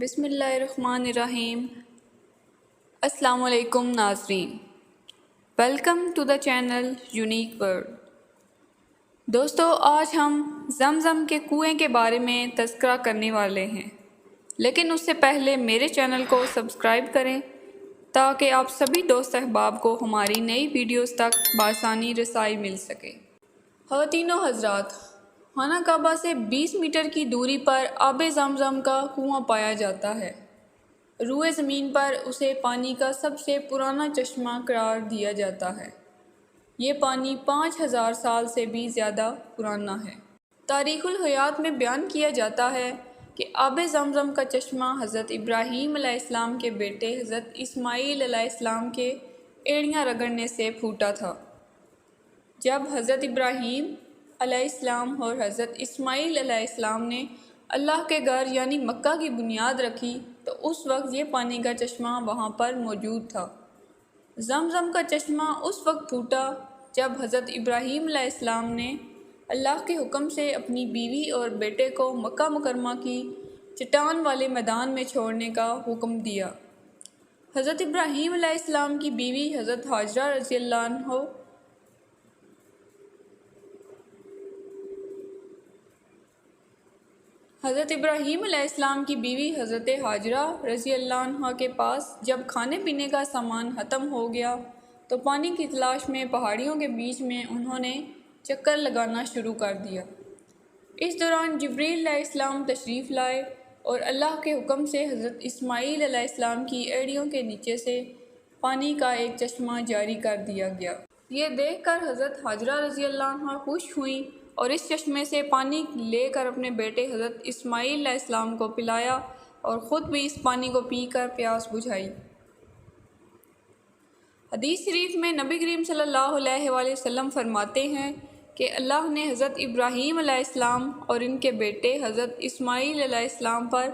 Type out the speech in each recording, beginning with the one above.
بسم اللہ الرحمن الرحیم۔ السلام علیکم ناظرین، welcome to the channel unique world. دوستو، آج ہم زمزم کے کنویں کے بارے میں تذکرہ کرنے والے ہیں، لیکن اس سے پہلے میرے چینل کو سبسکرائب کریں تاکہ آپ سبھی دوست احباب کو ہماری نئی ویڈیوز تک بآسانی رسائی مل سکے۔ خواتین و حضرات، خانہ کعبہ سے 20 میٹر کی دوری پر آب زمزم کا کنواں پایا جاتا ہے۔ روئے زمین پر اسے پانی کا سب سے پرانا چشمہ قرار دیا جاتا ہے۔ یہ پانی 5000 سال سے بھی زیادہ پرانا ہے۔ تاریخ الحیات میں بیان کیا جاتا ہے کہ آب زمزم کا چشمہ حضرت ابراہیم علیہ السلام کے بیٹے حضرت اسماعیل علیہ السلام کے ایڑیاں رگڑنے سے پھوٹا تھا۔ جب حضرت ابراہیم علیہ السلام اور حضرت اسماعیل علیہ السلام نے اللہ کے گھر یعنی مکہ کی بنیاد رکھی تو اس وقت یہ پانی کا چشمہ وہاں پر موجود تھا۔ زمزم کا چشمہ اس وقت پھوٹا جب حضرت ابراہیم علیہ السلام نے اللہ کے حکم سے اپنی بیوی اور بیٹے کو مکہ مکرمہ کی چٹان والے میدان میں چھوڑنے کا حکم دیا۔ حضرت ابراہیم علیہ السلام کی بیوی حضرت ہاجرہ رضی اللہ عنہ حضرت ابراہیم علیہ السلام کی بیوی حضرت ہاجرہ رضی اللہ عنہ کے پاس جب کھانے پینے کا سامان ختم ہو گیا تو پانی کی تلاش میں پہاڑیوں کے بیچ میں انہوں نے چکر لگانا شروع کر دیا۔ اس دوران جبریل علیہ السلام تشریف لائے اور اللہ کے حکم سے حضرت اسماعیل علیہ السلام کی ایڑیوں کے نیچے سے پانی کا ایک چشمہ جاری کر دیا گیا۔ یہ دیکھ کر حضرت ہاجرہ رضی اللہ عنہ خوش ہوئیں اور اس چشمے سے پانی لے کر اپنے بیٹے حضرت اسماعیل علیہ السلام کو پلایا اور خود بھی اس پانی کو پی کر پیاس بجھائی۔ حدیث شریف میں نبی کریم صلی اللہ علیہ وآلہ وسلم فرماتے ہیں کہ اللہ نے حضرت ابراہیم علیہ السلام اور ان کے بیٹے حضرت اسماعیل علیہ السلام پر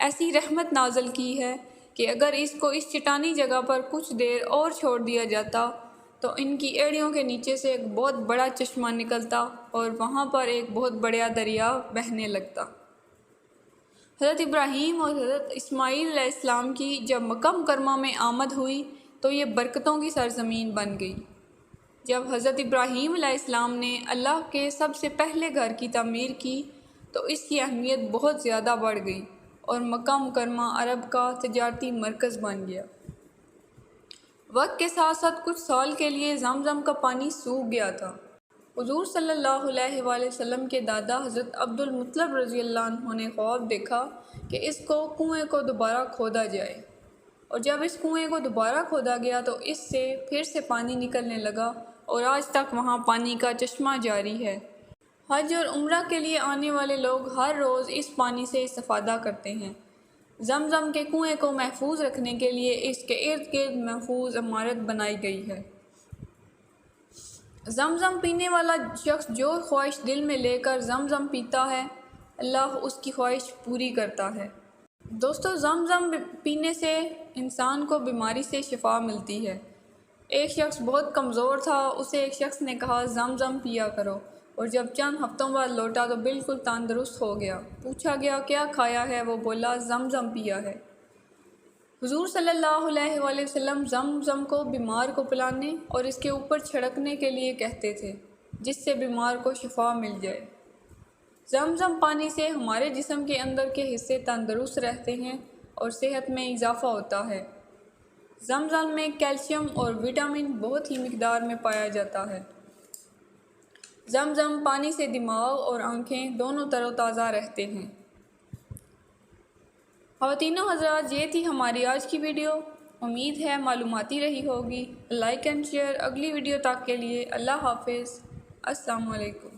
ایسی رحمت نازل کی ہے کہ اگر اس کو اس چٹانی جگہ پر کچھ دیر اور چھوڑ دیا جاتا تو ان کی ایڑیوں کے نیچے سے ایک بہت بڑا چشمہ نکلتا اور وہاں پر ایک بہت بڑا دریا بہنے لگتا۔ حضرت ابراہیم اور حضرت اسماعیل علیہ السلام کی جب مکہ مکرمہ میں آمد ہوئی تو یہ برکتوں کی سرزمین بن گئی۔ جب حضرت ابراہیم علیہ السلام نے اللہ کے سب سے پہلے گھر کی تعمیر کی تو اس کی اہمیت بہت زیادہ بڑھ گئی اور مکہ مکرمہ عرب کا تجارتی مرکز بن گیا۔ وقت کے ساتھ ساتھ کچھ سال کے لیے زمزم کا پانی سوکھ گیا تھا۔ حضور صلی اللہ علیہ وآلہ وسلم کے دادا حضرت عبد المطلب رضی اللہ عنہ نے خواب دیکھا کہ اس کنویں کو دوبارہ کھودا جائے، اور جب اس کنویں کو دوبارہ کھودا گیا تو اس سے پھر سے پانی نکلنے لگا اور آج تک وہاں پانی کا چشمہ جاری ہے۔ حج اور عمرہ کے لیے آنے والے لوگ ہر روز اس پانی سے استفادہ کرتے ہیں۔ زمزم کے کنویں کو محفوظ رکھنے کے لیے اس کے ارد گرد محفوظ عمارت بنائی گئی ہے۔ زمزم پینے والا شخص جو خواہش دل میں لے کر زمزم پیتا ہے، اللہ اس کی خواہش پوری کرتا ہے۔ دوستو، زمزم پینے سے انسان کو بیماری سے شفا ملتی ہے۔ ایک شخص بہت کمزور تھا، اسے ایک شخص نے کہا زمزم پیا کرو، اور جب چند ہفتوں بعد لوٹا تو بالکل تندرست ہو گیا۔ پوچھا گیا کیا کھایا ہے؟ وہ بولا زمزم پیا ہے۔ حضور صلی اللہ علیہ وآلہ وسلم زمزم کو بیمار کو پلانے اور اس کے اوپر چھڑکنے کے لیے کہتے تھے جس سے بیمار کو شفا مل جائے۔ زمزم پانی سے ہمارے جسم کے اندر کے حصے تندرست رہتے ہیں اور صحت میں اضافہ ہوتا ہے۔ زمزم میں کیلشیم اور وٹامن بہت ہی مقدار میں پایا جاتا ہے۔ زمزم پانی سے دماغ اور آنکھیں دونوں تر و تازہ رہتے ہیں۔ خواتین و حضرات، یہ تھی ہماری آج کی ویڈیو۔ امید ہے معلوماتی رہی ہوگی۔ Like and share. اگلی ویڈیو تک کے لیے اللہ حافظ۔ السلام علیکم۔